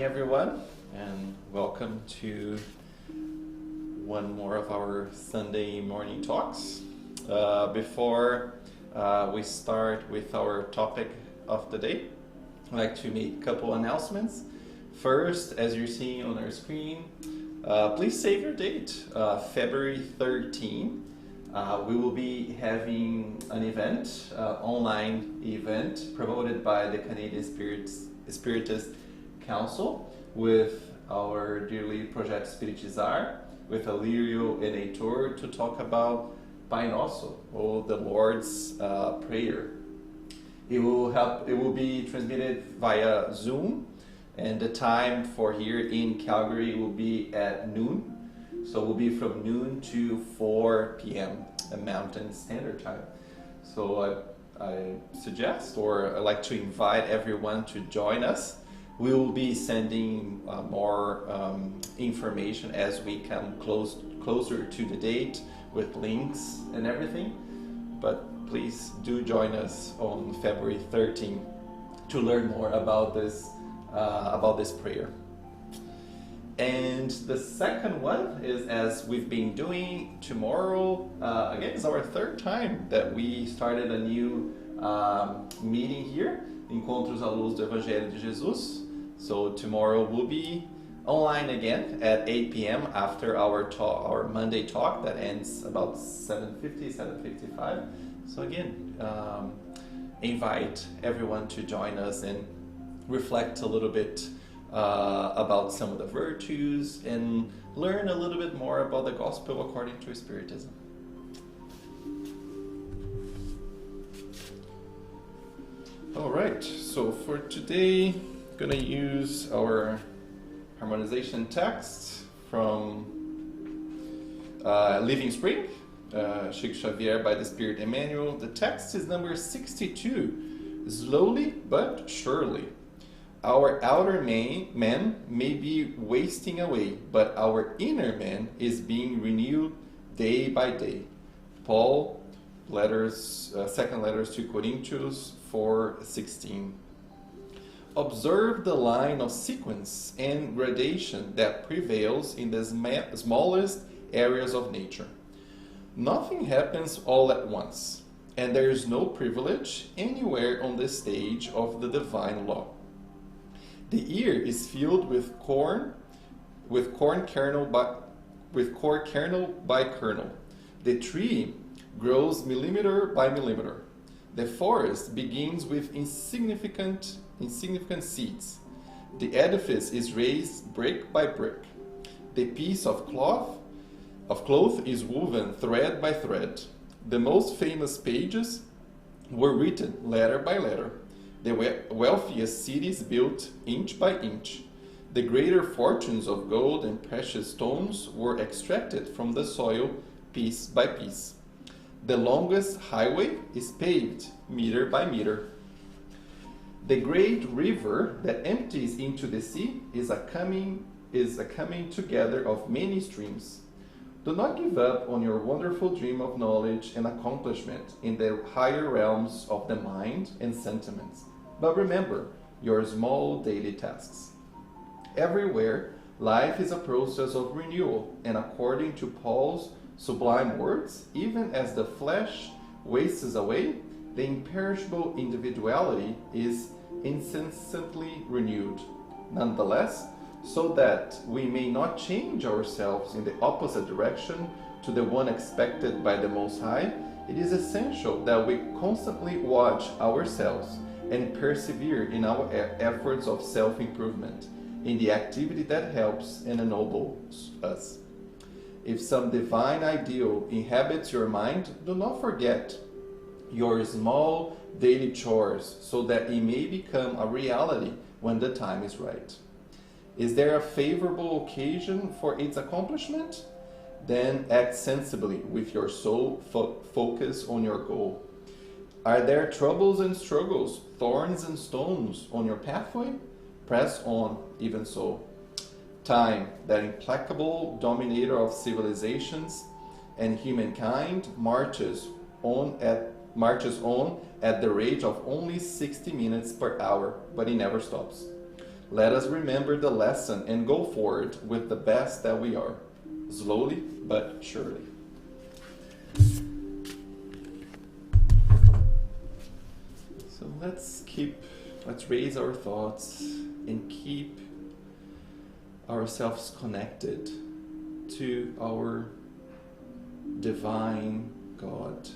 everyone, and welcome to one more of our Sunday morning talks. Before we start with our topic of the day, I'd like to make a couple announcements. First, as you're seeing on our screen, please save your date, February 13. We will be having an event, online event, promoted by the Canadian Spiritist Council with our dearly Project Spiritizar, with Alirio and Heitor, to talk about Pai Nosso, or the Lord's Prayer. It will be transmitted via Zoom, and the time for here in Calgary will be at noon. So it will be from noon to 4 p.m. Mountain Standard Time. So I suggest, or I'd like to invite everyone to join us. We will be sending more information as we come closer to the date with links and everything. But please do join us on February 13 to learn more about this prayer. And the second one is, as we've been doing, tomorrow, again, it's our third time that we started a new meeting here, Encontros à Luz do Evangelho de Jesus. So tomorrow we'll be online again at 8 p.m. after our Monday talk that ends about 7:55. So again, invite everyone to join us and reflect a little bit about some of the virtues and learn a little bit more about the gospel according to Spiritism. All right, so for today, I'm going to use our harmonization text from Living Spring, Chico Xavier by the Spirit Emmanuel. The text is number 62, slowly but surely. Our outer man may be wasting away, but our inner man is being renewed day by day. Paul, second letters to Corinthians 4:16. Observe the line of sequence and gradation that prevails in the smallest areas of nature. Nothing happens all at once, and there is no privilege anywhere on the stage of the divine law. The ear is filled with corn kernel by kernel. The tree grows millimeter by millimeter. The forest begins with insignificant seeds. The edifice is raised brick by brick. The piece of cloth is woven thread by thread. The most famous pages were written letter by letter. The wealthiest cities built inch by inch. The greater fortunes of gold and precious stones were extracted from the soil piece by piece. The longest highway is paved meter by meter. The great river that empties into the sea is a coming together of many streams. Do not give up on your wonderful dream of knowledge and accomplishment in the higher realms of the mind and sentiments. But remember your small daily tasks. Everywhere, life is a process of renewal, and according to Paul's sublime words, even as the flesh wastes away, the imperishable individuality is incessantly renewed. Nonetheless, so that we may not change ourselves in the opposite direction to the one expected by the Most High, it is essential that we constantly watch ourselves and persevere in our efforts of self-improvement, in the activity that helps and ennobles us. If some divine ideal inhabits your mind, do not forget your small daily chores so that it may become a reality when the time is right. Is there a favorable occasion for its accomplishment? Then act sensibly with your sole focus on your goal. Are there troubles and struggles, thorns and stones on your pathway? Press on, even so. Time, that implacable dominator of civilizations and humankind, marches on at the rate of only 60 minutes per hour, but it never stops. let us remember the lesson and go forward with the best that we are, slowly but surely. So let's raise our thoughts and keep ourselves connected to our divine God,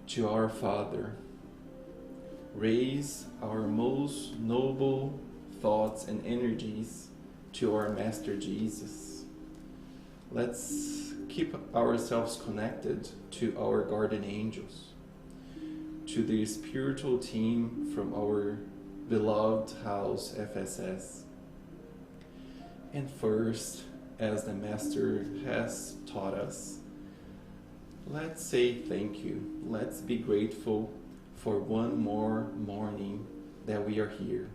to our Father. Raise our most noble thoughts and energies to our Master Jesus. Let's keep ourselves connected to our guardian angels, to the spiritual team from our beloved house FSS. And first, as the Master has taught us, let's say thank you. Let's be grateful for one more morning that we are here.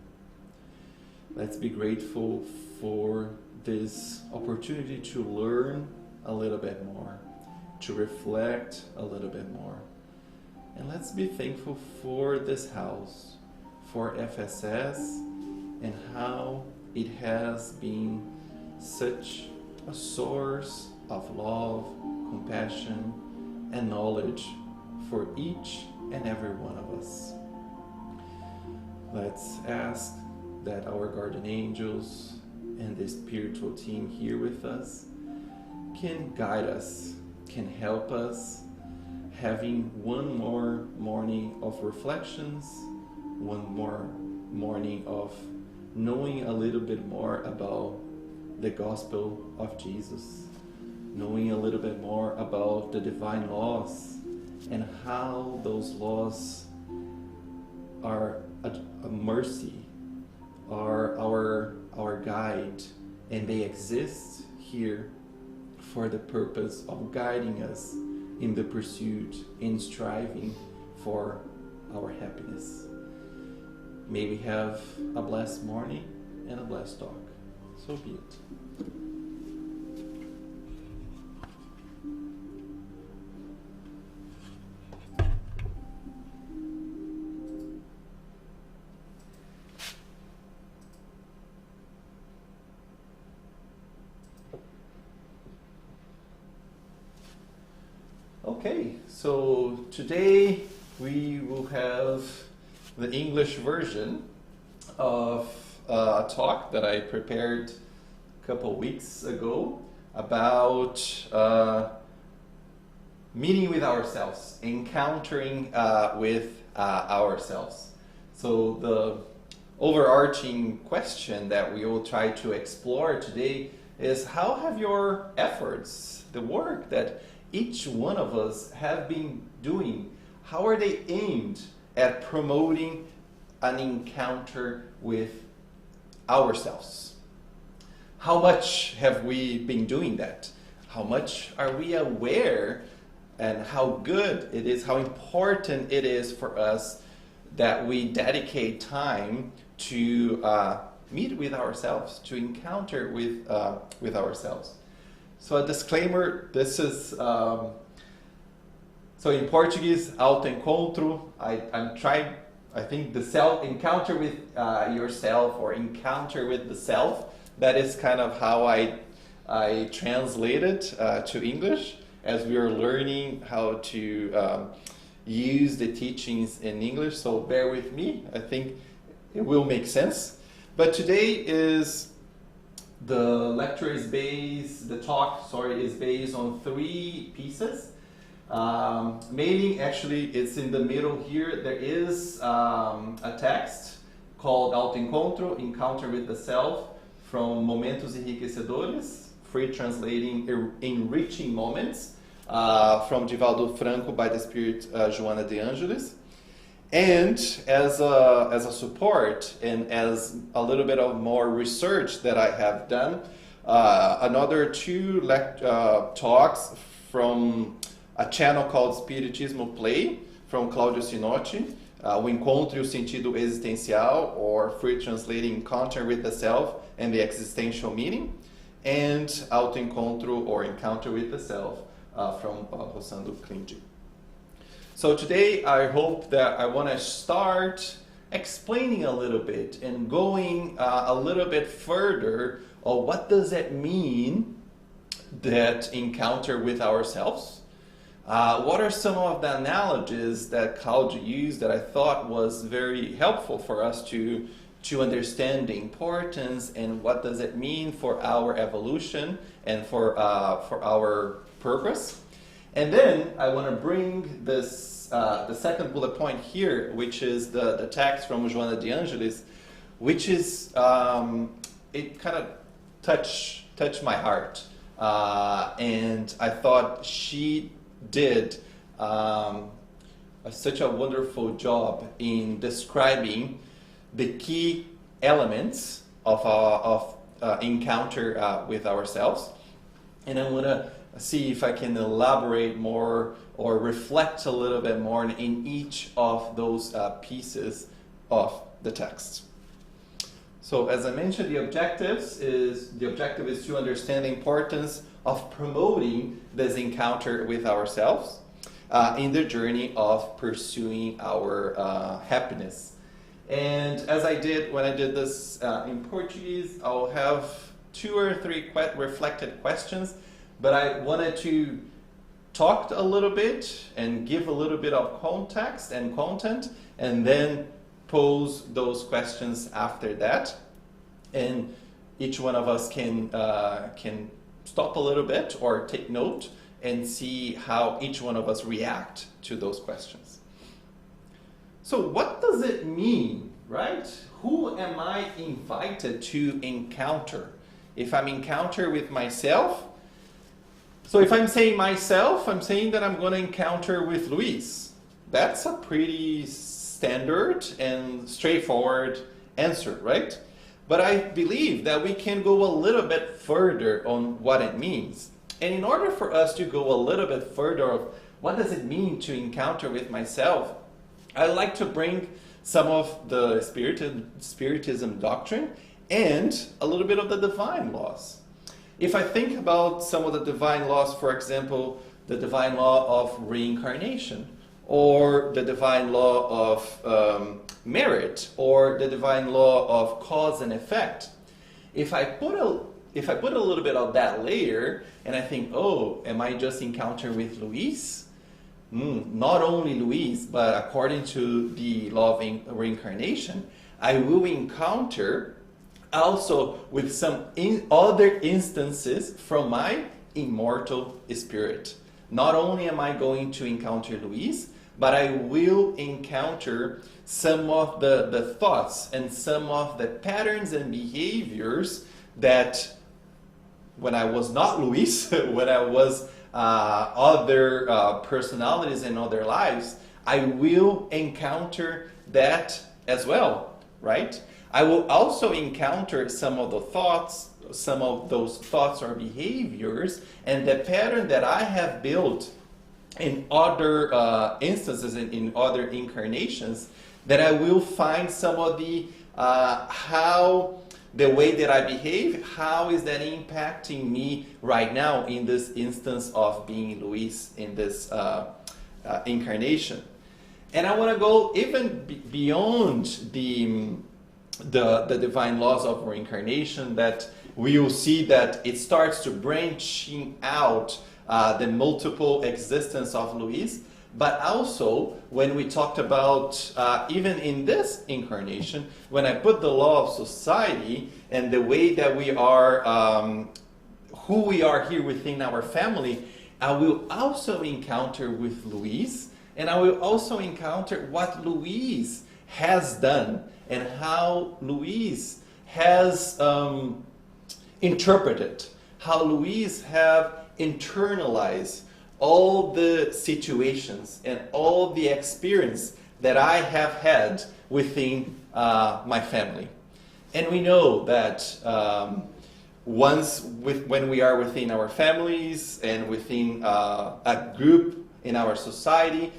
Let's be grateful for this opportunity to learn a little bit more, to reflect a little bit more. And let's be thankful for this house, for FSS, and how it has been such a source of love, compassion, and knowledge for each and every one of us. Let's ask that our guardian angels and the spiritual team here with us can guide us, can help us, having one more morning of reflections, one more morning of knowing a little bit more about the gospel of Jesus, knowing a little bit more about the divine laws and how those laws are a mercy, are our guide, and they exist here for the purpose of guiding us in the pursuit, in striving for our happiness. May we have a blessed morning and a blessed talk. So be it. Okay, so today we will have the English version of a talk that I prepared a couple weeks ago about meeting with ourselves, encountering with ourselves. So the overarching question that we will try to explore today is, how have your efforts, the work that each one of us have been doing, how are they aimed at promoting an encounter with ourselves? How much have we been doing that? How much are we aware, and how good it is, how important it is for us that we dedicate time to meet with ourselves, to encounter with ourselves? So a disclaimer, this is, so in Portuguese, autoencontro, I think the encounter with yourself, or encounter with the self, that is kind of how I translate it to English, as we are learning how to use the teachings in English. So bear with me, I think it will make sense. But today is, the lecture is based, the talk, sorry, is based on 3 pieces. Mainly, actually, it's in the middle here. There is a text called Autoencontro, Encounter with the Self, from Momentos Enriquecedores, free translating Enriching Moments, from Divaldo Franco by the Spirit Joana de Angelis. And as a support, and as a little bit of more research that I have done, another 2 talks from a channel called Spiritismo Play, from Claudio Sinotti, O Encontro e o Sentido Existencial, or free translating Encounter with the Self and the Existential Meaning, and Autoencontro, or Encounter with the Self, from Rossando Klindi. So today I hope that I want to start explaining a little bit and going a little bit further on what does it mean, that encounter with ourselves. What are some of the analogies that Calgary used that I thought was very helpful for us to understand the importance and what does it mean for our evolution and for our progress. And then I want to bring this the second bullet point here, which is the text from Joana de Angelis, which is it kind of touched my heart, and I thought she did such a wonderful job in describing the key elements of encounter with ourselves. And I want to see if I can elaborate more or reflect a little bit more in each of those pieces of the text. So as I mentioned, the objective is to understand the importance of promoting this encounter with ourselves in the journey of pursuing our happiness. And as I did when I did this in Portuguese, I'll have 2 or 3 reflected questions, but I wanted to talk a little bit and give a little bit of context and content, and then pose those questions after that. And each one of us can stop a little bit or take note and see how each one of us react to those questions. So what does it mean, right? Who am I invited to encounter? If I'm encounter with myself, so if I'm saying myself, I'm saying that I'm going to encounter with Luis. That's a pretty standard and straightforward answer, right? But I believe that we can go a little bit further on what it means. And in order for us to go a little bit further of what does it mean to encounter with myself, I like to bring some of the Spiritism doctrine and a little bit of the divine laws. If I think about some of the divine laws, for example, the divine law of reincarnation, or the divine law of merit, or the divine law of cause and effect, if I put a little bit of that layer, and I think, oh, am I just encounter with Luis? Not only Luis, but according to the law of reincarnation, I will encounter also with some other instances from my immortal spirit. Not only am I going to encounter Luis, but I will encounter some of the thoughts and some of the patterns and behaviors that when I was not Luis, when I was other personalities in other lives, I will encounter that as well, right? I will also encounter some of those thoughts or behaviors and the pattern that I have built in other instances, in other incarnations, that I will find some of the how the way that I behave, how is that impacting me right now in this instance of being Luis in this incarnation. And I want to go even beyond the divine laws of reincarnation, that we will see that it starts to branching out the multiple existence of Luis, but also when we talked about even in this incarnation, when I put the law of society and the way that we are, who we are here within our family, I will also encounter with Luis, and I will also encounter what Luis has done and how Luis has interpreted, how Luis have internalized all the situations and all the experience that I have had within my family. And we know that when we are within our families and within a group in our society,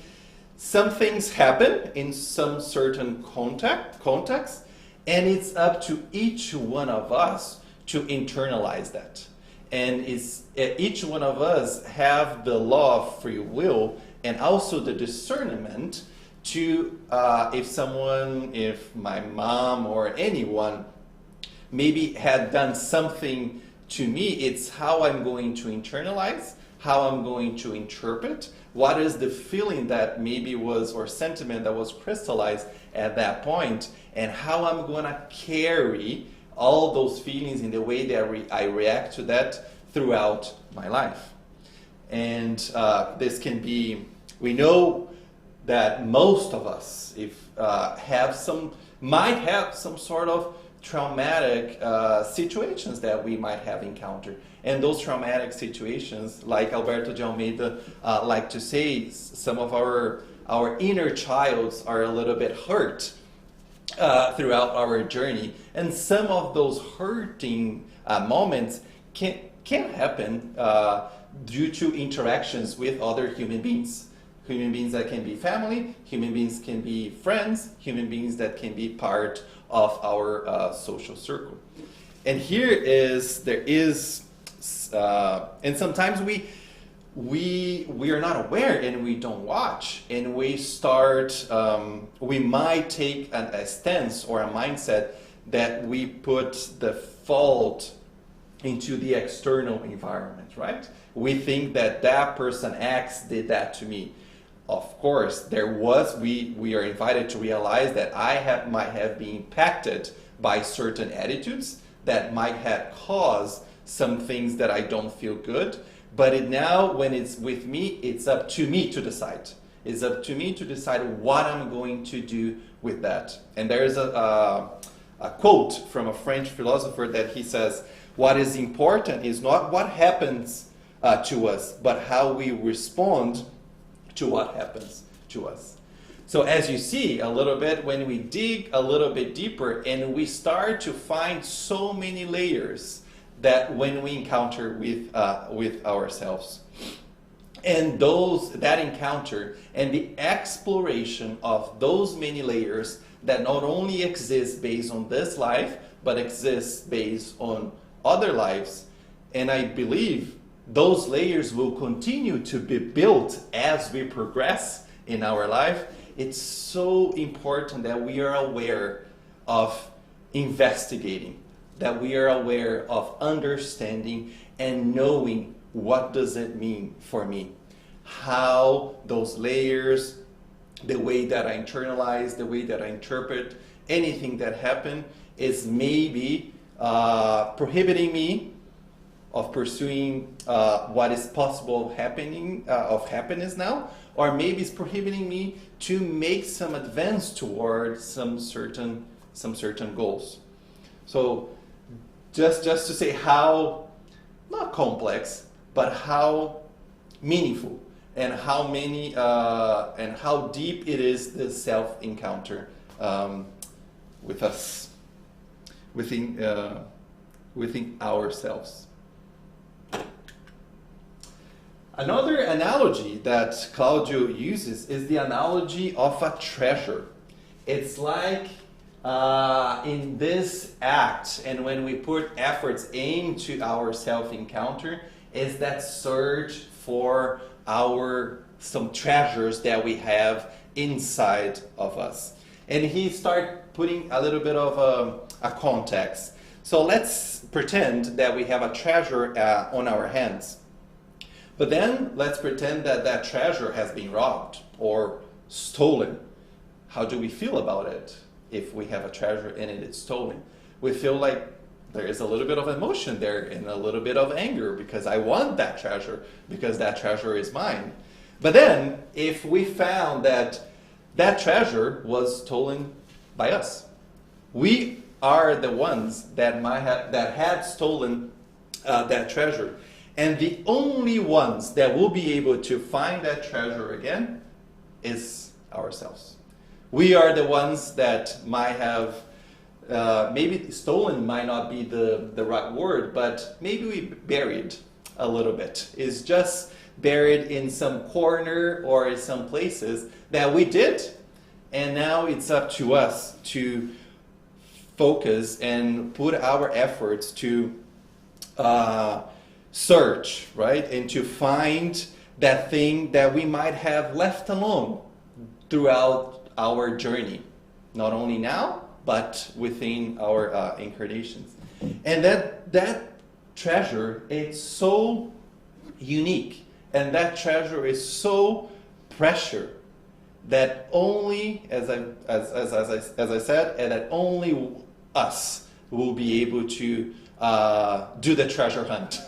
some things happen in some certain context, and it's up to each one of us to internalize that. And each one of us have the law of free will and also the discernment to if my mom or anyone maybe had done something to me, it's how I'm going to internalize, how I'm going to interpret, what is the feeling that maybe was, or sentiment that was crystallized at that point, and how I'm going to carry all those feelings in the way that I react to that throughout my life. And this can be, we know that most of us might have some sort of traumatic situations that we might have encountered. And those traumatic situations, like Alberto de Almeida like to say, some of our inner childs are a little bit hurt throughout our journey. And some of those hurting moments can happen due to interactions with other human beings. Human beings that can be family, human beings can be friends, human beings that can be part of our social circle. And and sometimes we are not aware and we don't watch, and we might take a stance or a mindset that we put the fault into the external environment, right? We think that person X did that to me. Of course, we are invited to realize that I might have been impacted by certain attitudes that might have caused some things that I don't feel good. But now, when it's with me, it's up to me to decide. It's up to me to decide what I'm going to do with that. And there is a quote from a French philosopher that he says, what is important is not what happens to us, but how we respond to what happens to us. So as you see a little bit, when we dig a little bit deeper and we start to find so many layers that when we encounter with ourselves, and that encounter and the exploration of those many layers that not only exist based on this life, but exist based on other lives. And I believe those layers will continue to be built as we progress in our life. It's so important that we are aware of investigating, that we are aware of understanding and knowing what does it mean for me. How those layers, the way that I internalize, the way that I interpret anything that happened is maybe prohibiting me of pursuing what is possible of happiness now, or maybe it's prohibiting me to make some advance towards some certain goals. So just to say how, not complex, but how meaningful and how many and how deep it is, this self-encounter with us, within ourselves. Another analogy that Claudio uses is the analogy of a treasure. It's like in this act, and when we put efforts into our self-encounter, is that search for some treasures that we have inside of us. And he started putting a little bit of a context. So let's pretend that we have a treasure on our hands. But then let's pretend that treasure has been robbed or stolen. How do we feel about it if we have a treasure and it is stolen? We feel like there is a little bit of emotion there and a little bit of anger because I want that treasure, because that treasure is mine. But then if we found that treasure was stolen by us, we are the ones that had stolen that treasure. And the only ones that will be able to find that treasure again is ourselves. We are the ones that might have, maybe stolen might not be the right word, but maybe we buried a little bit. It's just buried in some corner or in some places that we did. And now it's up to us to focus and put our efforts to search, right? And to find that thing that we might have left alone throughout our journey, not only now, but within our incarnations. And that treasure, it's so unique, and that treasure is so precious that only, as I said, and that only us will be able to do the treasure hunt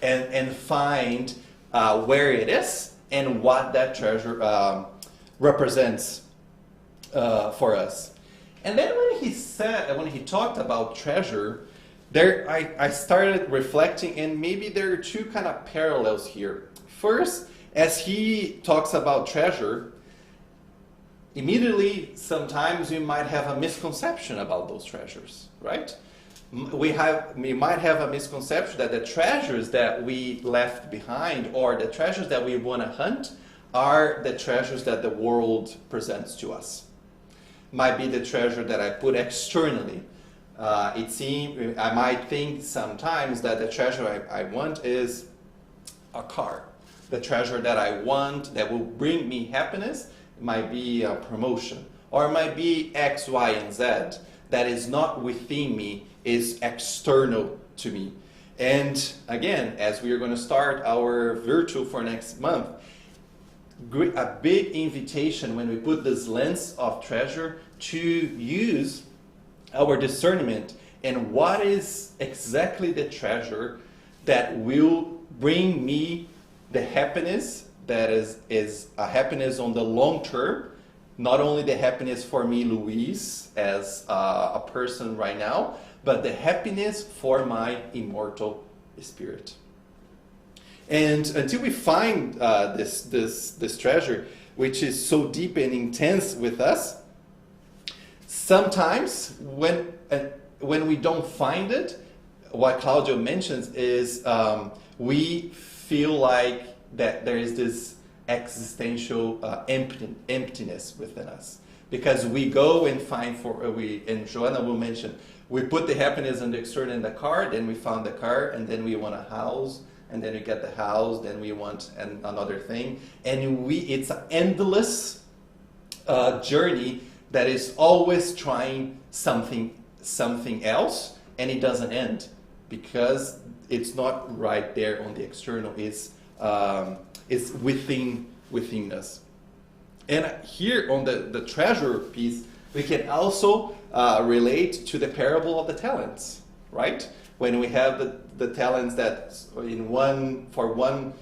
and find where it is and what that treasure represents for us. And then when he talked about treasure, I started reflecting, and maybe there are two kind of parallels here. First, as he talks about treasure, immediately sometimes we might have a misconception about those treasures, right? We might have a misconception that the treasures that we left behind or the treasures that we want to hunt are the treasures that the world presents to us. Might be the treasure that I put externally. I might think sometimes that the treasure I want is a car. The treasure that I want that will bring me happiness might be a promotion, or it might be X, Y, and Z that is not within me, is external to me. And again, as we are going to start our virtual for next month, a big invitation when we put this lens of treasure to use our discernment and what is exactly the treasure that will bring me the happiness that is a happiness on the long term, not only the happiness for me, Luis, as a person right now, but the happiness for my immortal spirit. And until we find this treasure, which is so deep and intense with us, sometimes when we don't find it, what Claudio mentions is we feel like that there is this existential emptiness within us, because we go and find and Joanna will mention, we put the happiness and the external in the car, then we found the car, and then we want a house, and then we get the house, then we want another thing, and it's an endless journey that is always trying something else, and it doesn't end because it's not right there on the external. It's within us. And here on the treasure piece, we can also relate to the parable of the talents, right? When we have the talents that for one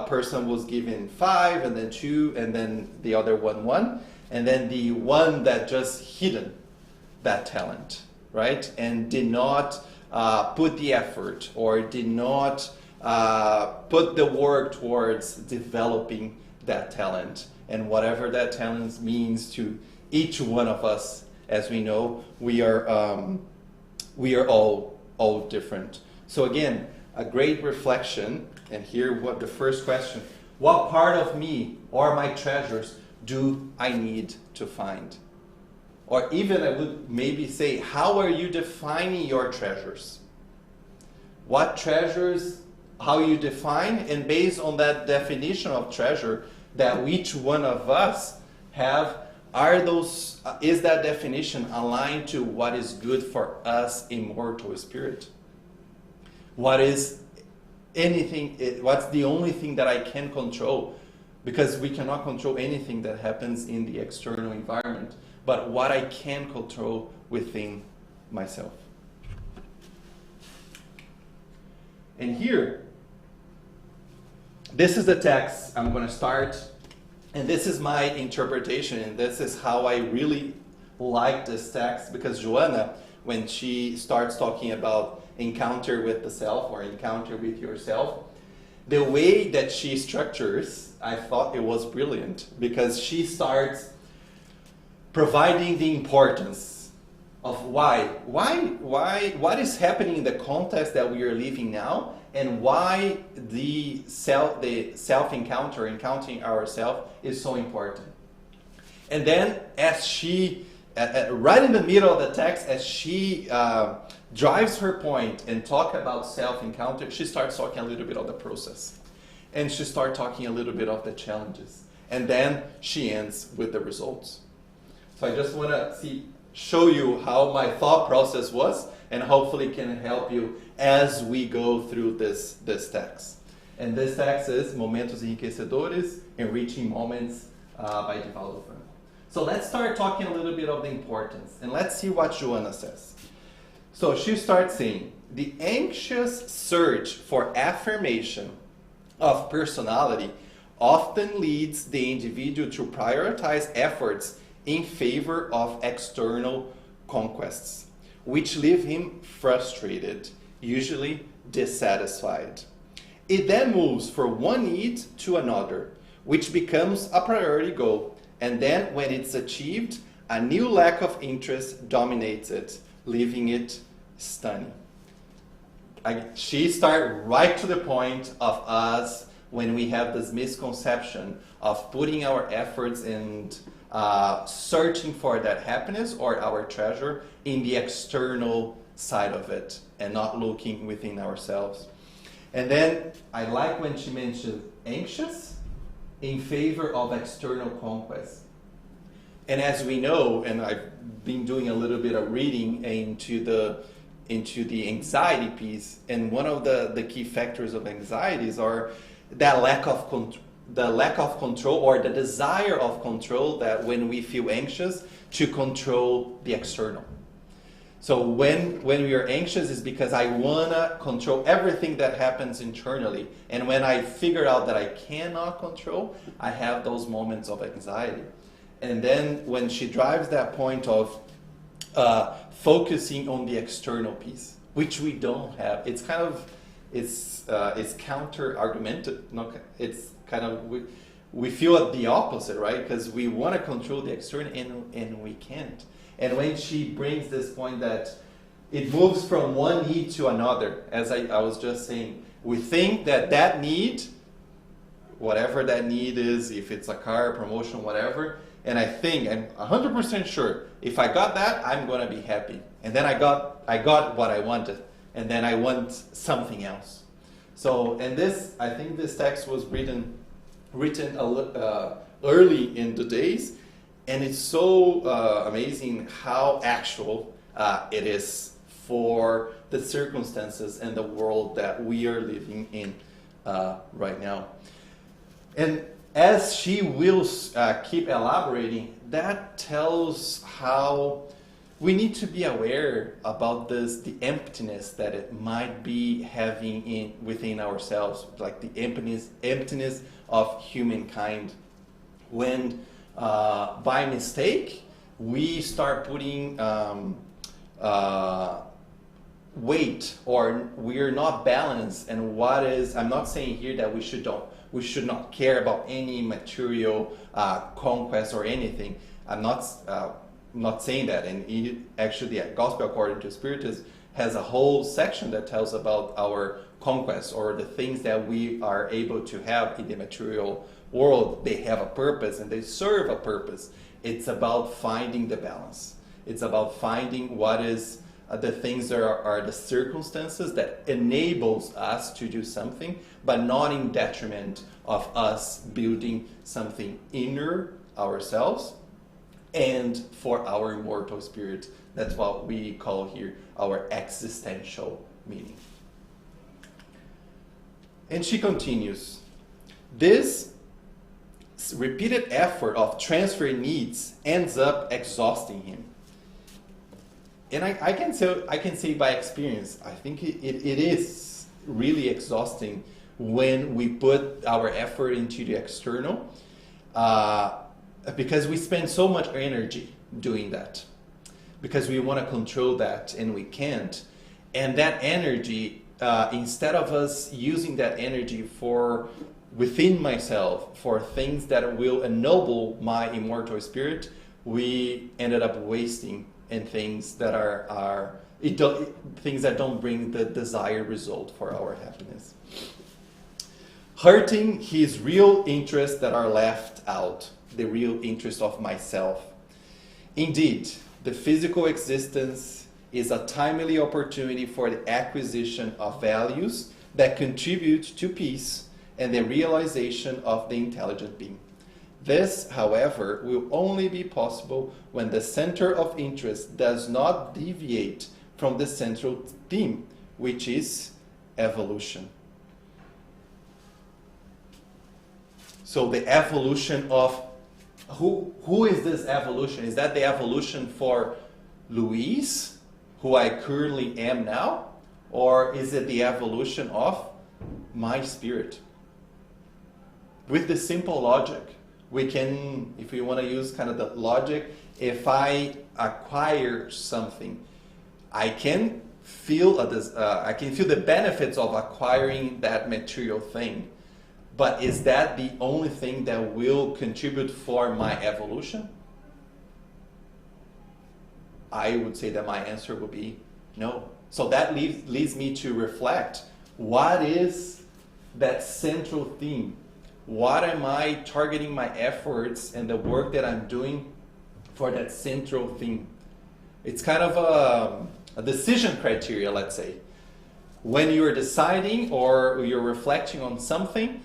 person was given 5, and then 2, and then the other 1, and then the one that just hidden that talent, right? And did not put the effort or did not put the work towards developing that talent. And whatever that talent means to each one of us, as we know, we are all different. So again, a great reflection. And here, what the first question: what part of me or my treasures do I need to find? Or even I would maybe say, how are you defining your treasures? What treasures? How you define, and based on that definition of treasure that each one of us have, is that definition aligned to what is good for us immortal spirit? What's the only thing that I can control? Because we cannot control anything that happens in the external environment, but what I can control within myself. And here, this is the text I'm going to start, and this is my interpretation, and this is how I really like this text, because Joanna, when she starts talking about encounter with the self or encounter with yourself, the way that she structures, I thought it was brilliant, because she starts providing the importance of what is happening in the context that we are living now, and why the self-encounter, encountering ourselves, is so important. And then as she, right in the middle of the text, as she drives her point and talk about self-encounter, she starts talking a little bit of the process. And she starts talking a little bit of the challenges. And then she ends with the results. So I just want to show you how my thought process was, and hopefully can help you as we go through this text. And this text is Momentos Enriquecedores, Enriching Moments by Divaldo Franco. So let's start talking a little bit of the importance, and let's see what Joanna says. So she starts saying, the anxious search for affirmation of personality often leads the individual to prioritize efforts in favor of external conquests, which leave him frustrated, usually dissatisfied. It then moves from one need to another, which becomes a priority goal, and then when it's achieved, a new lack of interest dominates it, leaving it stunning. She started right to the point of us when we have this misconception of putting our efforts and searching for that happiness or our treasure in the external side of it and not looking within ourselves. And then I like when she mentioned anxious in favor of external conquest. And as we know, and I've been doing a little bit of reading into the anxiety piece, and one of the key factors of anxieties are that lack of control or the desire of control, that when we feel anxious, to control the external. So when we are anxious is because I want to control everything that happens internally. And when I figure out that I cannot control, I have those moments of anxiety. And then when she drives that point of focusing on the external piece, which we don't have, it's kind of, it's counter-argumented. It's kind of, we feel the opposite, right? Because we want to control the external and we can't. And when she brings this point that it moves from one need to another, as I was just saying, we think that need, whatever that need is, if it's a car, promotion, whatever, and I think, I'm 100% sure, if I got that, I'm going to be happy. And then I got what I wanted, and then I want something else. So, and this, I think this text was written early in the days, and it's so amazing how actual it is for the circumstances and the world that we are living in right now. And as she will keep elaborating, that tells how we need to be aware about the emptiness that it might be having within ourselves, like the emptiness of humankind. When by mistake we start putting weight, or we're not balanced, and I'm not saying here that we should not care about any material conquest or anything. I'm not saying that. And actually, Gospel According to Spiritist has a whole section that tells about our conquests, or the things that we are able to have in the material world. They have a purpose and they serve a purpose. It's about finding the balance. It's about finding what is the things that are the circumstances that enables us to do something, but not in detriment of us building something inner ourselves and for our immortal spirit. That's what we call here our existential meaning. And she continues, this repeated effort of transferring needs ends up exhausting him. And I can say by experience, I think it is really exhausting when we put our effort into the external, because we spend so much energy doing that, because we want to control that and we can't. And that energy, instead of us using that energy for within myself, for things that will ennoble my immortal spirit, we ended up wasting in things that things that don't bring the desired result for our happiness. Hurting his real interests that are left out, the real interest of myself. Indeed, the physical existence is a timely opportunity for the acquisition of values that contribute to peace and the realization of the intelligent being. This, however, will only be possible when the center of interest does not deviate from the central theme, which is evolution. So the evolution of who is this evolution? Is that the evolution for Luis, who I currently am now? Or is it the evolution of my spirit? With the simple logic, we can, if we want to use kind of the logic, if I acquire something, I can feel the benefits of acquiring that material thing. But is that the only thing that will contribute for my evolution? I would say that my answer would be no. So that leads me to reflect, what is that central theme? What am I targeting my efforts and the work that I'm doing for that central theme? It's kind of a decision criteria, let's say. When you're deciding or you're reflecting on something,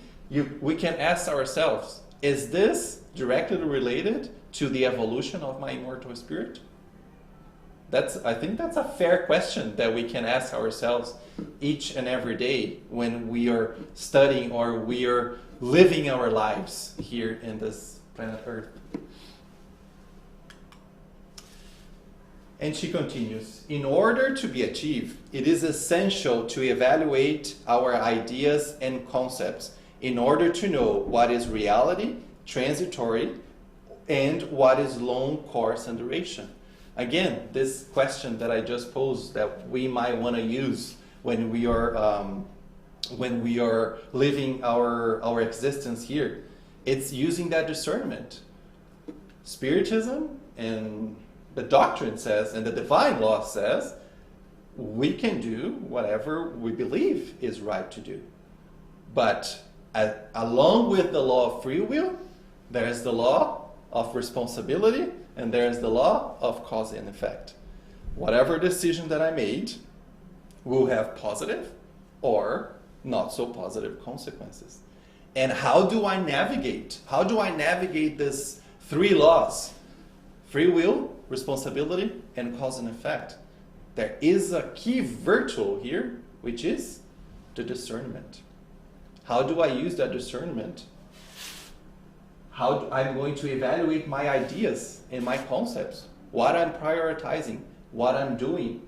we can ask ourselves, is this directly related to the evolution of my immortal spirit? I think that's a fair question that we can ask ourselves each and every day when we are studying or we are living our lives here in this planet Earth. And she continues, in order to be achieved, it is essential to evaluate our ideas and concepts in order to know what is reality, transitory, and what is long course and duration. Again, this question that I just posed that we might want to use when we are living our existence here, it's using that discernment. Spiritism and the doctrine says, and the divine law says, we can do whatever we believe is right to do. But along with the law of free will, there's the law of responsibility, and there's the law of cause and effect. Whatever decision that I made will have positive or not so positive consequences. And how do I navigate? How do I navigate these three laws? Free will, responsibility, and cause and effect. There is a key virtue here, which is the discernment. How do I use that discernment? How I'm going to evaluate my ideas and my concepts, what I'm prioritizing, what I'm doing.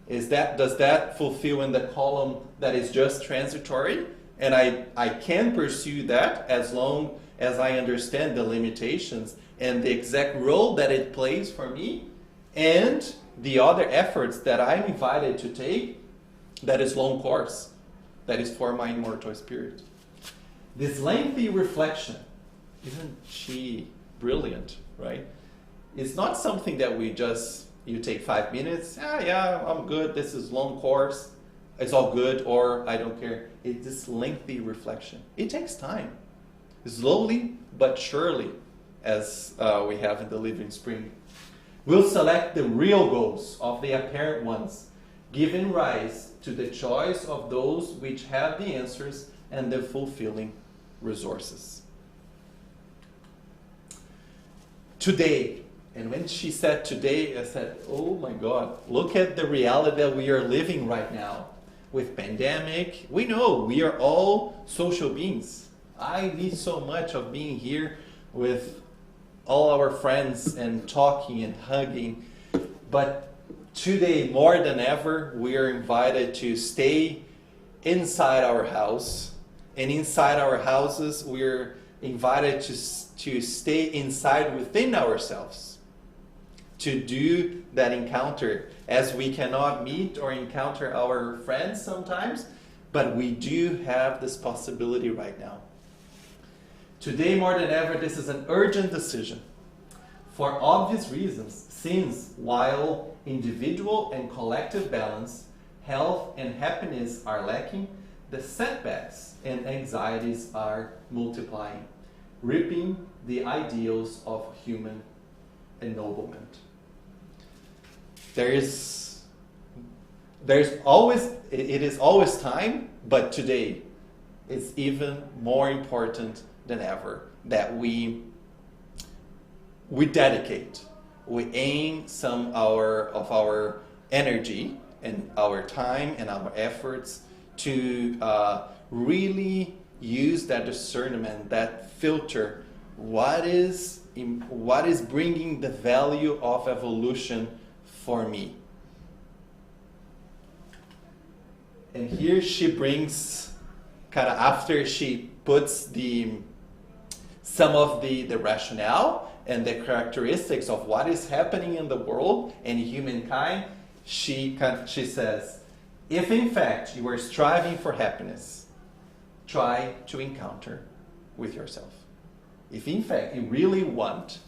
Does that fulfill in the column that is just transitory? And I can pursue that as long as I understand the limitations and the exact role that it plays for me and the other efforts that I'm invited to take that is long course, that is for my immortal spirit. This lengthy reflection, isn't she brilliant, right? It's not something that you take 5 minutes, yeah, I'm good, this is long course, it's all good, or I don't care. It's this lengthy reflection. It takes time. Slowly but surely, as we have in the Living Spring. We'll select the real goals of the apparent ones, giving rise to the choice of those which have the answers and the fulfilling resources. Today, and when she said today, I said, oh my God, look at the reality that we are living right now. With pandemic, we know we are all social beings. I need so much of being here with all our friends and talking and hugging. But today, more than ever, we are invited to stay inside our house. And inside our houses, we're invited to stay inside within ourselves. To do that encounter, as we cannot meet or encounter our friends sometimes, but we do have this possibility right now. Today, more than ever, this is an urgent decision. For obvious reasons, since while individual and collective balance, health and happiness are lacking, the setbacks and anxieties are multiplying, reaping the ideals of human ennoblement. It is always time, but today it's even more important than ever that we we dedicate, we aim some of our energy and our time and our efforts to really use that discernment, that filter, what is bringing the value of evolution for me. And here she brings, kind of after she puts some of the rationale and the characteristics of what is happening in the world and humankind, she says, if in fact you are striving for happiness, try to encounter with yourself. If in fact you really want,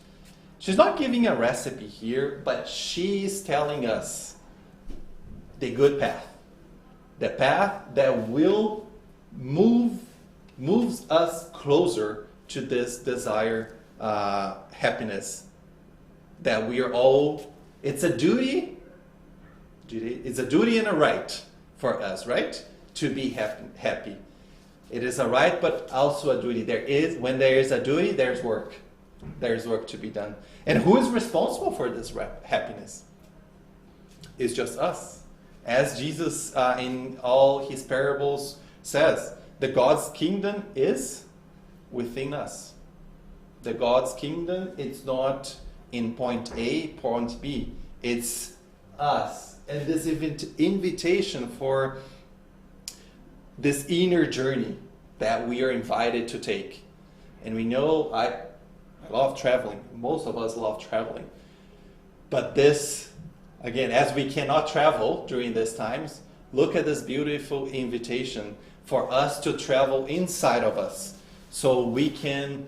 she's not giving a recipe here, but she's telling us the good path. The path that will moves us closer to this desired happiness that we are all, it's a duty and a right for us, right? To be happy. It is a right, but also a duty. When there is a duty, there's work. There's work to be done. And who is responsible for this happiness? It's just us. As Jesus in all his parables says, the God's kingdom is within us. The God's kingdom, it's not in point A, point B. It's us. And this invitation for this inner journey that we are invited to take. And we know I love traveling. Most of us love traveling. But this, again, as we cannot travel during these times, look at this beautiful invitation for us to travel inside of us so we can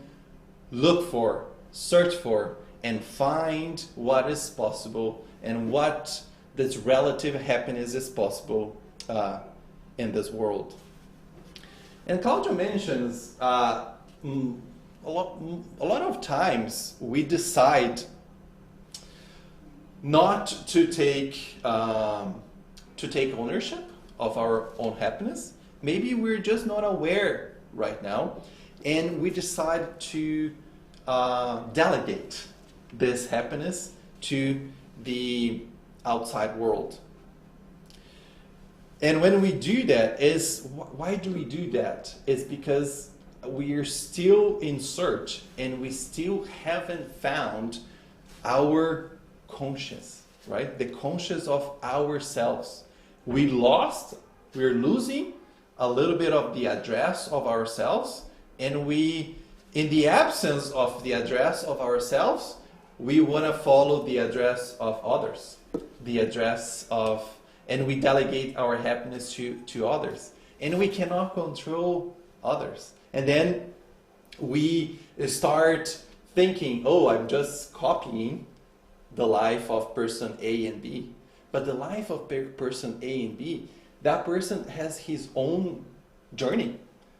look for, search for, and find what is possible and what this relative happiness is possible in this world. And Claudio mentions a lot of times we decide not to take ownership of our own happiness. Maybe we're just not aware right now, and we decide to delegate this happiness to the outside world. And when we do that, why do we do that? It's because we are still in search and we still haven't found our conscious, right? The conscious of ourselves. We're losing a little bit of the address of ourselves, and in the absence of the address of ourselves, we want to follow the address of others, and we delegate our happiness to others. And we cannot control others. And then we start thinking, oh, I'm just copying the life of person A and B. But the life of person A and B, that person has his own journey.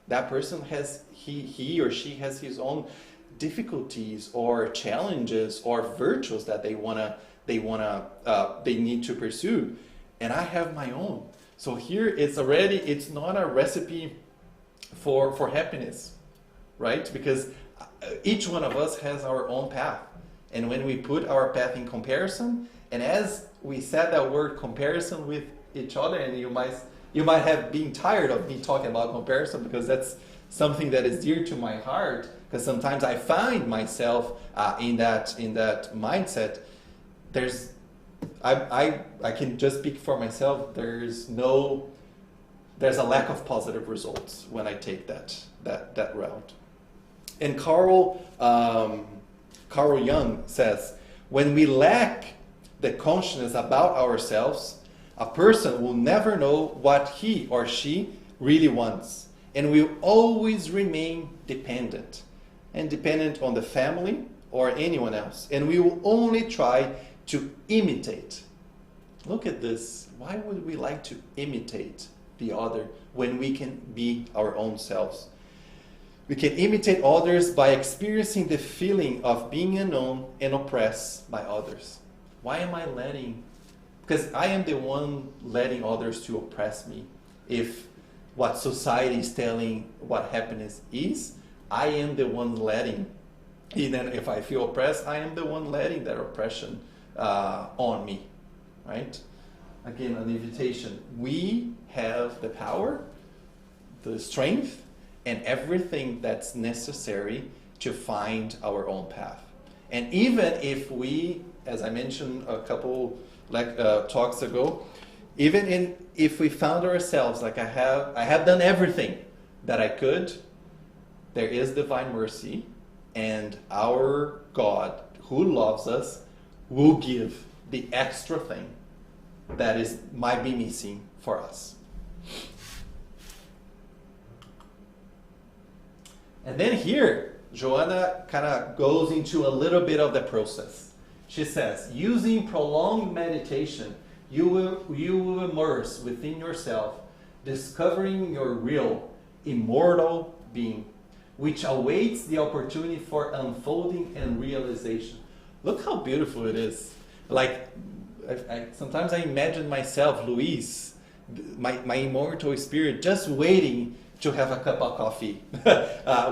That person has, he or she has his own difficulties or challenges or virtues that they need to pursue. And I have my own. So here it's not a recipe for happiness, right? Because each one of us has our own path. And when we put our path in comparison, and as we said that word comparison with each other, and you might have been tired of me talking about comparison because that's something that is dear to my heart, because sometimes I find myself in that mindset. I can just speak for myself. There's a lack of positive results when I take that route. And Carl Jung says, when we lack the consciousness about ourselves, a person will never know what he or she really wants, and will always remain dependent on the family or anyone else, and we will only try to imitate. Look at this. Why would we like to imitate the other when we can be our own selves? We can imitate others by experiencing the feeling of being unknown and oppressed by others. Why am I because I am the one letting others to oppress me. If what society is telling what happiness is, I am the one letting And then if I feel oppressed, I am the one letting that oppression on me, right? Again, an invitation. We have the power, the strength, and everything that's necessary to find our own path. And even if we, as I mentioned a couple talks ago, if we found ourselves like I have done everything that I could, there is divine mercy, and our God, who loves us, will give the extra thing that might be missing for us. And then here, Joanna kind of goes into a little bit of the process. She says, using prolonged meditation, you will immerse within yourself, discovering your real, immortal being, which awaits the opportunity for unfolding and realization. Look how beautiful it is. Like, sometimes I imagine myself, Luis, my immortal spirit, just waiting to have a cup of coffee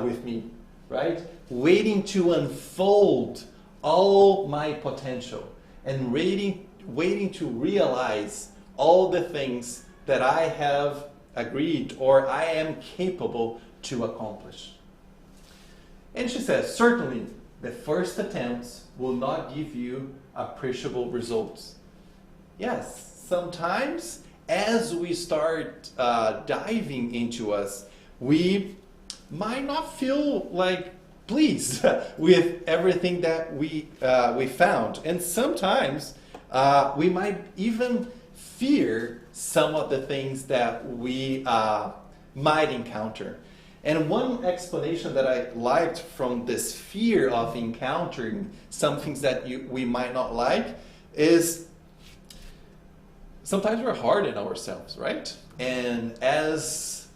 with me, right? Waiting to unfold all my potential and waiting to realize all the things that I have agreed or I am capable to accomplish. And she says, certainly, the first attempts will not give you appreciable results. Yes, sometimes as we start diving into us, we might not feel like pleased with everything that we found. And sometimes we might even fear some of the things that we might encounter. And one explanation that I liked from this fear of encountering some things that we might not like is sometimes we're hard on ourselves, right? And as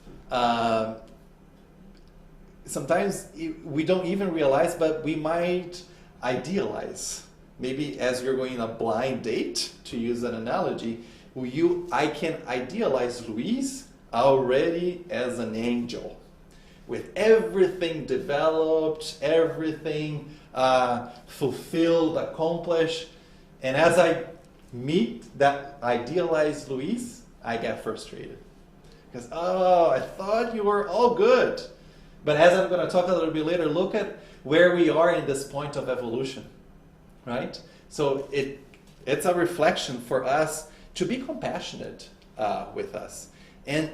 sometimes we don't even realize, but we might idealize. Maybe as you're going on a blind date, to use an analogy, I can idealize Luis already as an angel, with everything developed, everything fulfilled, accomplished. And as I meet that idealized Luis, I get frustrated. Because, I thought you were all good. But as I'm going to talk a little bit later, look at where we are in this point of evolution, right? So it's a reflection for us to be compassionate with us. And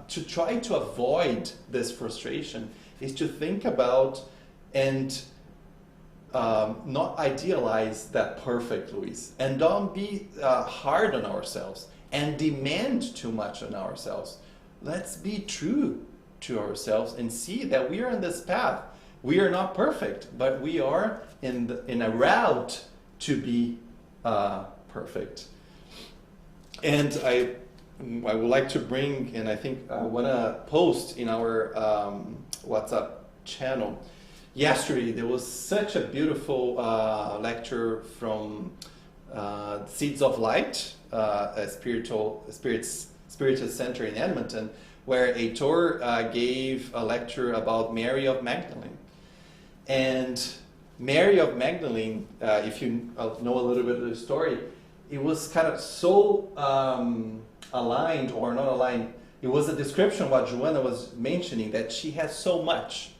to try to avoid this frustration is to think about and not idealize that perfect Luis. And don't be hard on ourselves and demand too much on ourselves. Let's be true to ourselves and see that we are on this path. We are not perfect, but we are in a route to be perfect. And I would like to bring, and I think I want to post in our WhatsApp channel. Yesterday, there was such a beautiful lecture from Seeds of Light, a Spiritist center in Edmonton, where a tour gave a lecture about Mary of Magdalene. And Mary of Magdalene, if you know a little bit of the story, it was kind of so aligned or not aligned. It was a description of what Joanna was mentioning, that she had so much.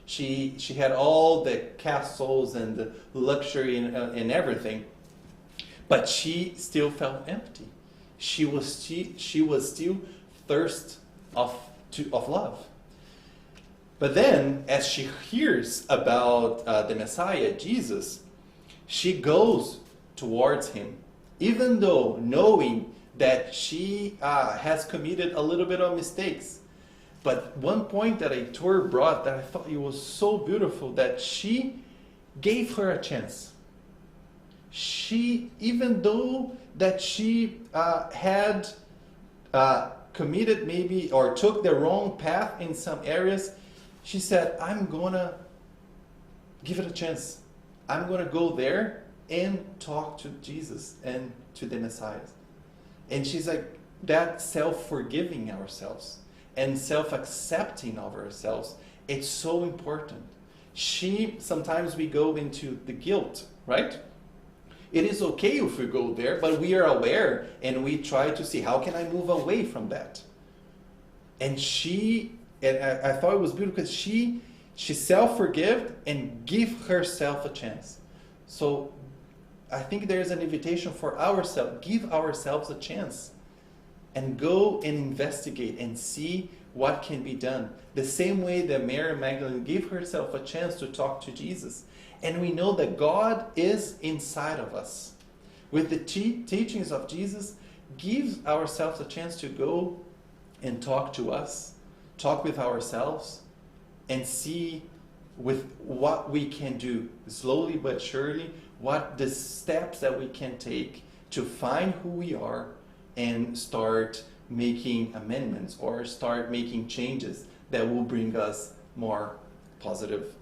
She had all the castles and the luxury and everything, but she still felt empty. She was still thirst of love. But then, as she hears about the Messiah, Jesus, she goes towards him, even though knowing that she has committed a little bit of mistakes. But one point that a tour brought that I thought it was so beautiful, that she gave her a chance. Even though that she had committed maybe or took the wrong path in some areas, she said, I'm going to give it a chance. I'm going to go there and talk to Jesus and to the Messiah. And she's like, that self-forgiving ourselves and self-accepting of ourselves, it's so important. sometimes we go into the guilt, right? It is okay if we go there, but we are aware and we try to see, how can I move away from that? And I thought it was beautiful because she self-forgave and give herself a chance. So I think there's an invitation for ourselves. Give ourselves a chance and go and investigate and see what can be done. The same way that Mary Magdalene gave herself a chance to talk to Jesus. And we know that God is inside of us. With the teachings of Jesus, give ourselves a chance to go and talk to us, talk with ourselves, and see with what we can do, slowly but surely, what the steps that we can take to find who we are and start making amendments or start making changes that will bring us more positive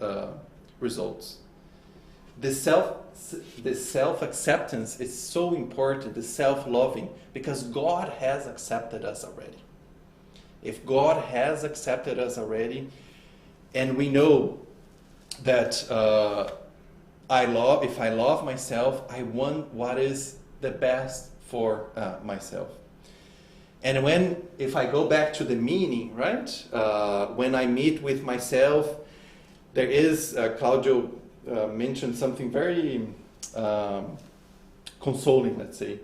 results. The self-acceptance is so important, the self-loving, because God has accepted us already. If God has accepted us already, and we know that if I love myself, I want what is the best for myself. And if I go back to the meaning, right? When I meet with myself, there is, Claudio mentioned something very consoling, let's say.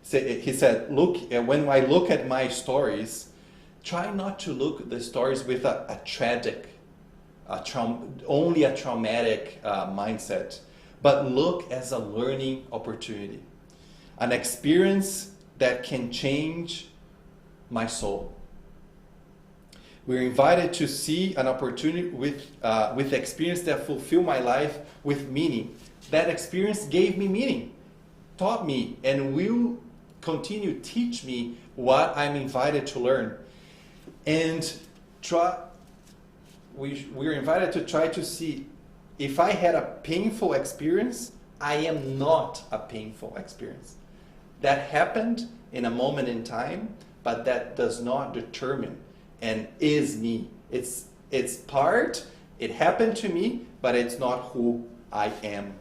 He said, look, when I look at my stories, try not to look at the stories with a tragic, only a traumatic mindset, but look as a learning opportunity, an experience that can change my soul. We're invited to see an opportunity with experience that fulfill my life with meaning. That experience gave me meaning, taught me, and will continue to teach me what I'm invited to learn. And we're invited to try to see, if I had a painful experience, I am not a painful experience. That happened in a moment in time, but that does not determine and is me. It's part, it happened to me, but it's not who I am.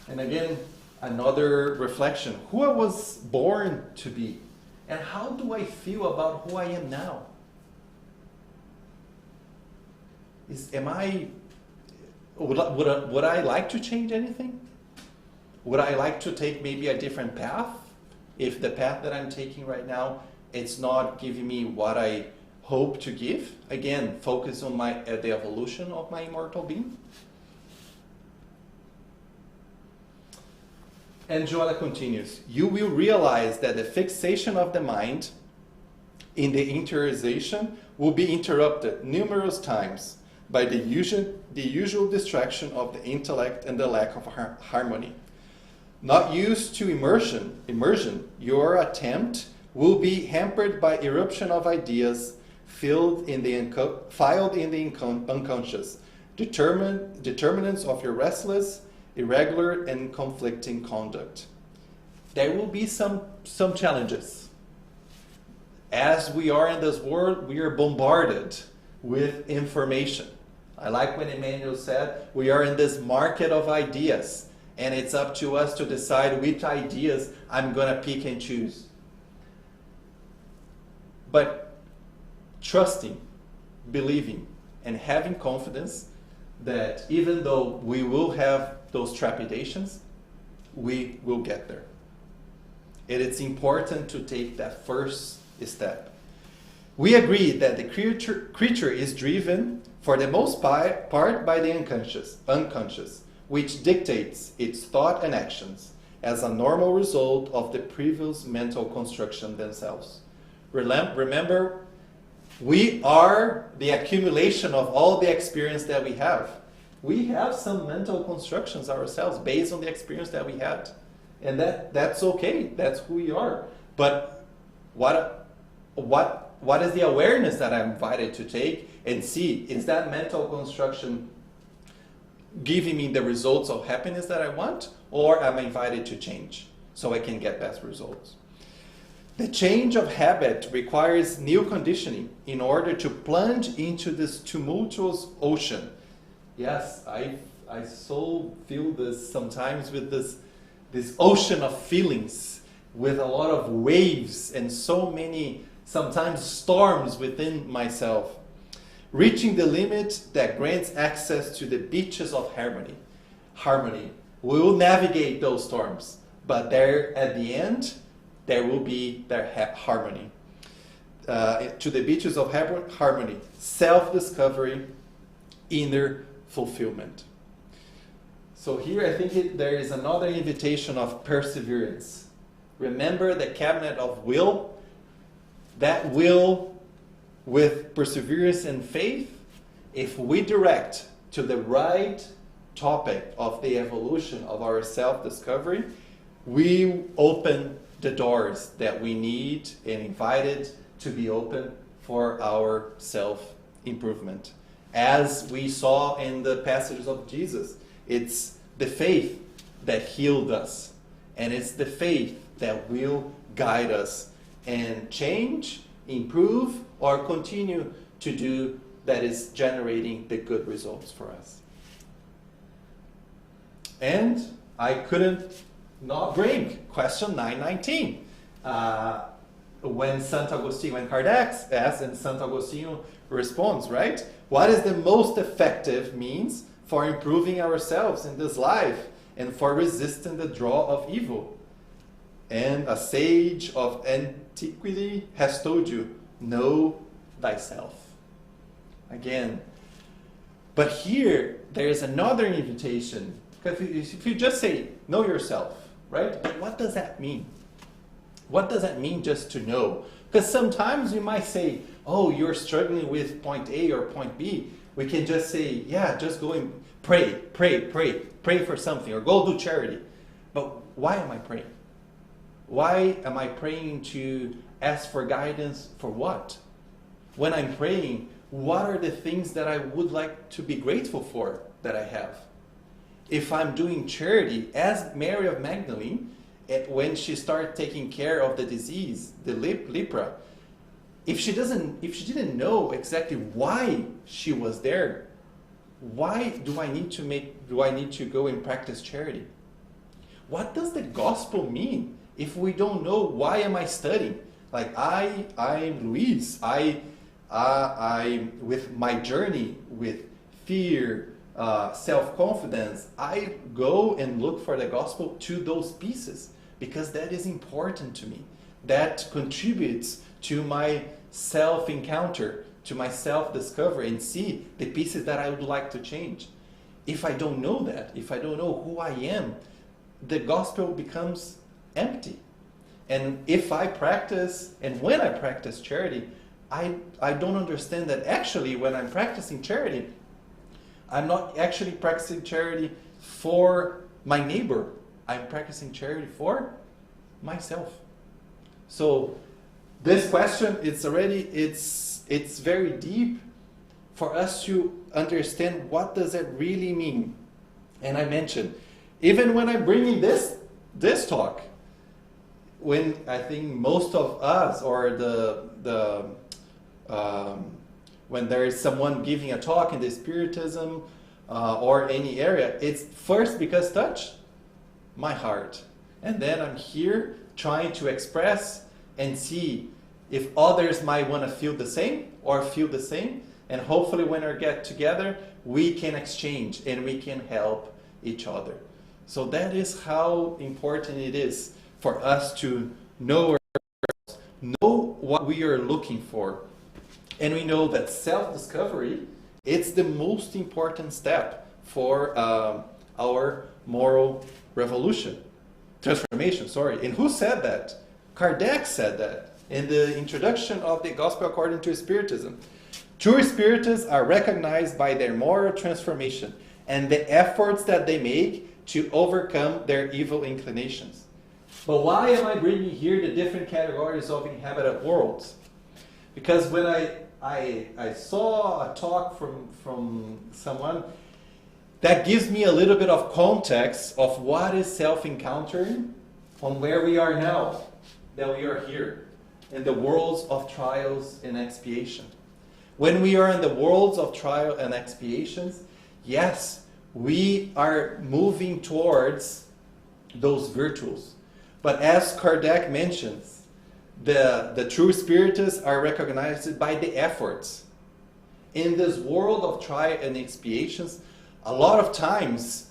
And again, another reflection. Who I was born to be, and how do I feel about who I am now? Would I like to change anything? Would I like to take maybe a different path? If the path that I'm taking right now, it's not giving me what I hope to give. Again, focus on the evolution of my immortal being. And Joanna continues, you will realize that the fixation of the mind in the interiorization will be interrupted numerous times by the usual distraction of the intellect and the lack of harmony. Not used to immersion, your attempt will be hampered by eruption of ideas filed in the unconscious, determinants of your restless, irregular, and conflicting conduct. There will be some challenges. As we are in this world, we are bombarded with information. I like when Emmanuel said, we are in this market of ideas. And it's up to us to decide which ideas I'm going to pick and choose. But trusting, believing, and having confidence that even though we will have those trepidations, we will get there. And it's important to take that first step. We agree that the creature is driven, for the most part, by the unconscious, which dictates its thought and actions as a normal result of the previous mental construction themselves. Remember, we are the accumulation of all the experience that we have. We have some mental constructions ourselves based on the experience that we had. And that's okay. That's who we are. But what is the awareness that I'm invited to take and see? Is that mental construction giving me the results of happiness that I want, or am I invited to change so I can get best results? The change of habit requires new conditioning in order to plunge into this tumultuous ocean. Yes, I so feel this sometimes with this ocean of feelings, with a lot of waves and so many, sometimes storms within myself. Reaching the limit that grants access to the beaches of harmony. Harmony. We will navigate those storms, but there at the end, there will be their harmony. To the beaches of harmony, self-discovery, inner fulfillment. So here I think there is another invitation of perseverance. Remember the cabinet of will. That will, with perseverance and faith, if we direct to the right topic of the evolution of our self-discovery, we open the doors that we need and invited to be open for our self-improvement. As we saw in the passages of Jesus, it's the faith that healed us, and it's the faith that will guide us and change, improve, or continue to do that is generating the good results for us. And I couldn't not bring question 919. When Kardec asks and Saint Augustine responds, right? What is the most effective means for improving ourselves in this life and for resisting the draw of evil? And a sage of antiquity has told you, know thyself. Again. But here, there is another invitation. If you just say, know yourself, right? But what does that mean? What does that mean just to know? Because sometimes you might say, oh, you're struggling with point A or point B. We can just say, yeah, just go and pray for something, or go do charity. But why am I praying? Why am I praying to ask for guidance for what? When I'm praying, what are the things that I would like to be grateful for that I have? If I'm doing charity, as Mary of Magdalene, when she started taking care of the disease, the lepra, if she didn't know exactly why she was there, why do I need to go and practice charity? What does the gospel mean if we don't know why am I studying? Like I'm Luis, I with my journey with fear, self-confidence, I go and look for the gospel to those pieces because that is important to me. That contributes to my self-encounter, to my self-discovery, and see the pieces that I would like to change. If I don't know that, if I don't know who I am, the gospel becomes empty. And if I practice, and when I practice charity, I don't understand that actually when I'm practicing charity, I'm not actually practicing charity for my neighbor. I'm practicing charity for myself. So this question, it's very deep for us to understand what does it really mean. And I mentioned, even when I'm bringing this talk, when I think most of us or when there is someone giving a talk in the Spiritism or any area, it's first because touch my heart. And then I'm here trying to express and see if others might want to feel the same or feel the same. And hopefully when we get together, we can exchange and we can help each other. So that is how important it is for us to know ourselves, know what we are looking for. And we know that self-discovery, it's the most important step for our moral transformation. And who said that? Kardec said that in the introduction of the Gospel according to Spiritism. True Spiritists are recognized by their moral transformation and the efforts that they make to overcome their evil inclinations. But why am I bringing here the different categories of inhabited worlds? Because when I saw a talk from someone, that gives me a little bit of context of what is self-encountering from where we are now, that we are here. in the worlds of trials and expiation. When we are in the worlds of trial and expiations, yes, we are moving towards those virtues. But as Kardec mentions, the true Spiritists are recognized by the efforts. In this world of trial and expiations, a lot of times,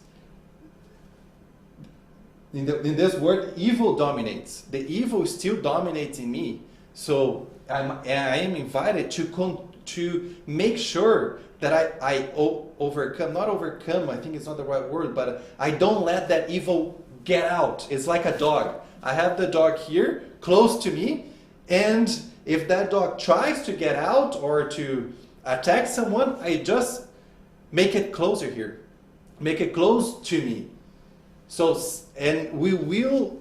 in this world, evil dominates. The evil still dominates in me. So I am invited to make sure that I overcome, not overcome, I think it's not the right word, but I don't let that evil get out. It's like a dog. I have the dog here, close to me, and if that dog tries to get out or to attack someone, I just make it closer here. Make it close to me. So, and we will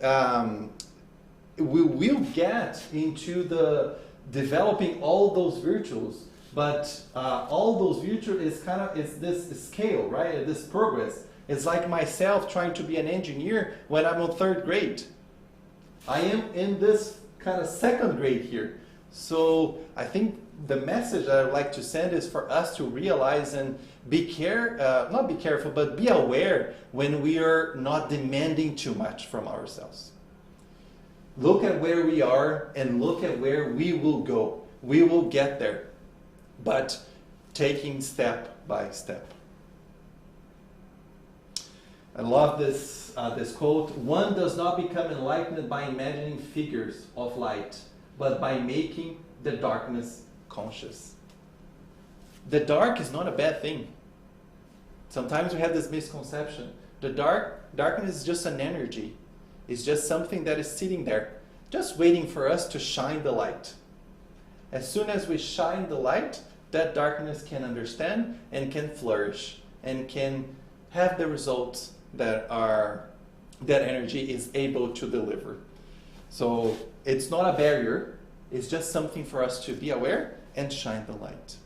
get into the developing all those virtues, but all those virtues is this scale, right? This progress. It's like myself trying to be an engineer when I'm on third grade. I am in this kind of second grade here. So I think the message that I'd like to send is for us to realize and not be careful, but be aware when we are not demanding too much from ourselves. Look at where we are and look at where we will go. We will get there, but taking step by step. I love this quote. One does not become enlightened by imagining figures of light, but by making the darkness conscious. The dark is not a bad thing. Sometimes we have this misconception. The darkness is just an energy. It's just something that is sitting there, just waiting for us to shine the light. As soon as we shine the light, that darkness can understand and can flourish and can have the results that energy is able to deliver. So it's not a barrier. It's just something for us to be aware and shine the light.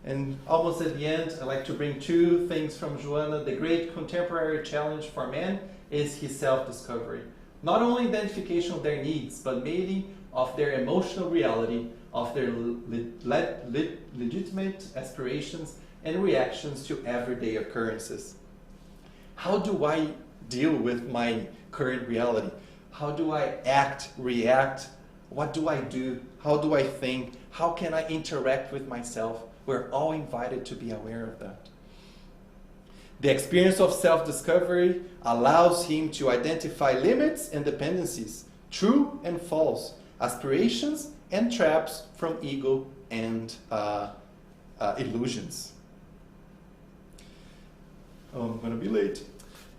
And almost at the end, I'd like to bring two things from Joanna. The great contemporary challenge for man is his self-discovery. Not only identification of their needs, but maybe of their emotional reality, of their legitimate aspirations and reactions to everyday occurrences. How do I deal with my current reality? How do I act, react? What do I do? How do I think? How can I interact with myself? We're all invited to be aware of that. The experience of self-discovery allows him to identify limits and dependencies, true and false, aspirations and traps from ego and illusions. Oh, I'm going to be late.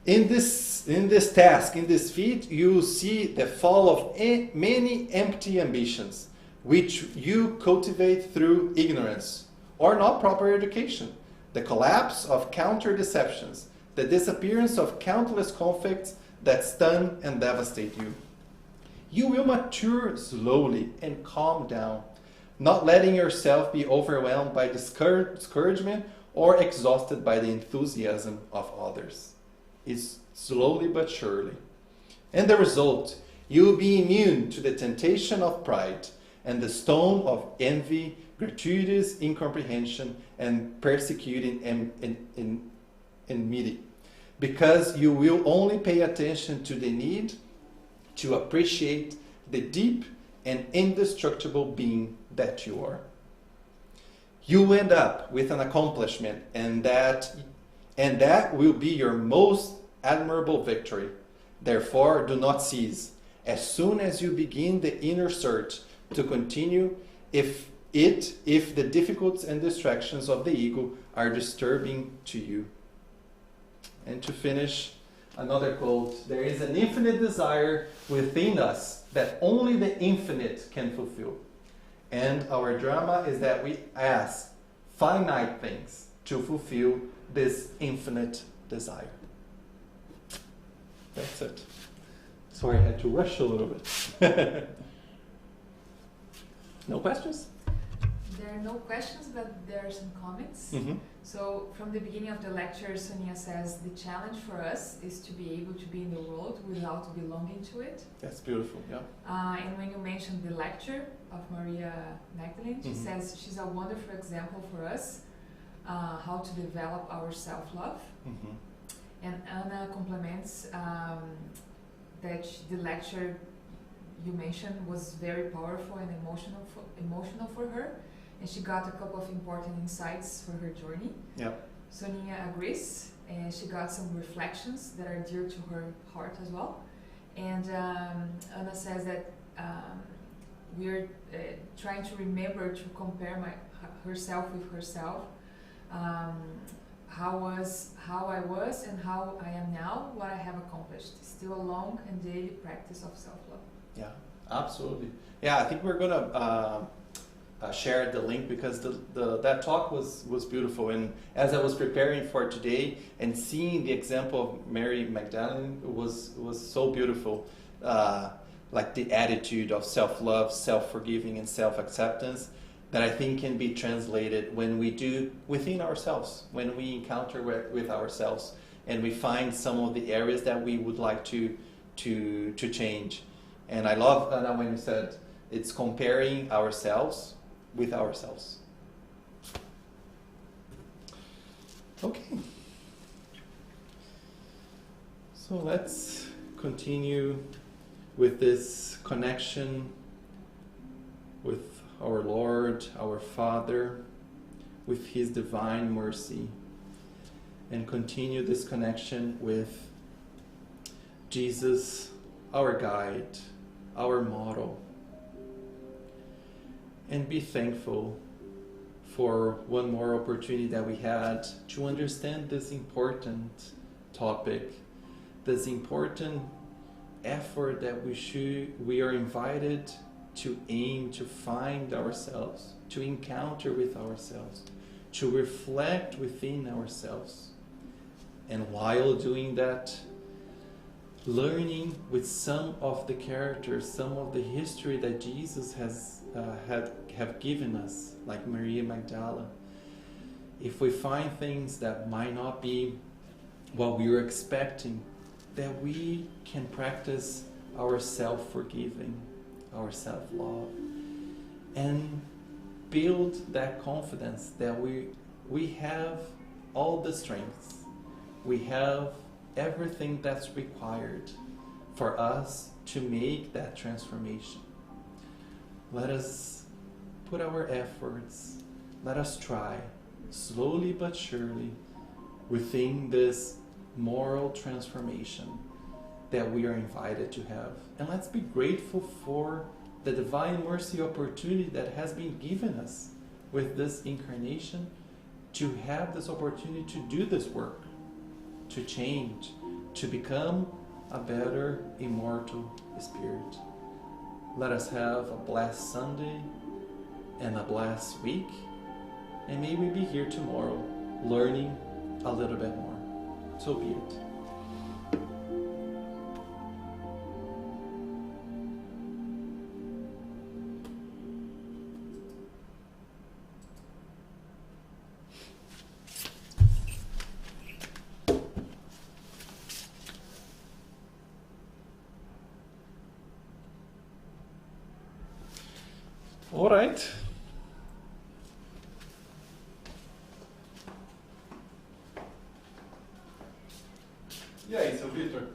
In this task, in this feat, you see the fall of many empty ambitions, which you cultivate through ignorance or not proper education, the collapse of counter-deceptions, the disappearance of countless conflicts that stun and devastate you. You will mature slowly and calm down, not letting yourself be overwhelmed by discouragement or exhausted by the enthusiasm of others. It's slowly but surely. And the result, you will be immune to the temptation of pride and the stone of envy, gratuitous incomprehension, and persecuting enmity, because you will only pay attention to the need to appreciate the deep and indestructible being that you are. You end up with an accomplishment, and that will be your most admirable victory. Therefore, do not cease. As soon as you begin the inner search, to continue if the difficulties and distractions of the ego are disturbing to you. And to finish, another quote: there is an infinite desire within us that only the infinite can fulfill. And our drama is that we ask finite things to fulfill this infinite desire. That's it. Sorry, I had to rush a little bit. No questions? There are no questions, but there are some comments. Mm-hmm. So from the beginning of the lecture, Sonia says the challenge for us is to be able to be in the world without belonging to it. That's beautiful, yeah. And when you mentioned the lecture of Maria Magdalene, she says she's a wonderful example for us how to develop our self-love. Mm-hmm. And Anna compliments that the lecture you mentioned was very powerful and emotional for her, and she got a couple of important insights for her journey. Yeah. Sonia agrees, and she got some reflections that are dear to her heart as well. And Anna says that we're trying to remember to compare herself with herself. How I was and how I am now, what I have accomplished. Still a long and daily practice of self-love. Yeah, absolutely. Yeah, I think we're gonna share the link because that talk was beautiful. And as I was preparing for today and seeing the example of Mary Magdalene was so beautiful. Like the attitude of self-love, self-forgiving, and self-acceptance that I think can be translated when we do within ourselves, when we encounter with ourselves, and we find some of the areas that we would like to change. And I love, Anna, when you said it's comparing ourselves with ourselves. Okay. So let's continue with this connection with our Lord, our Father, with His divine mercy, and continue this connection with Jesus, our guide, our model, and be thankful for one more opportunity that we had to understand this important topic, this important effort that we are invited to aim to find ourselves, to encounter with ourselves, to reflect within ourselves. And while doing that, learning with some of the characters, some of the history that Jesus has have given us, like Maria Magdalene. If we find things that might not be what we were expecting, that we can practice our self-forgiving, our self-love, and build that confidence that we have all the strengths, we have everything that's required for us to make that transformation. Let us put our efforts, let us try, slowly but surely, within this moral transformation that we are invited to have. And let's be grateful for the divine mercy opportunity that has been given us with this incarnation, to have this opportunity to do this work, to change, to become a better immortal spirit. Let us have a blessed Sunday and a blessed week, and may we be here tomorrow learning a little bit more. So be it. All right. E aí, seu Vitor?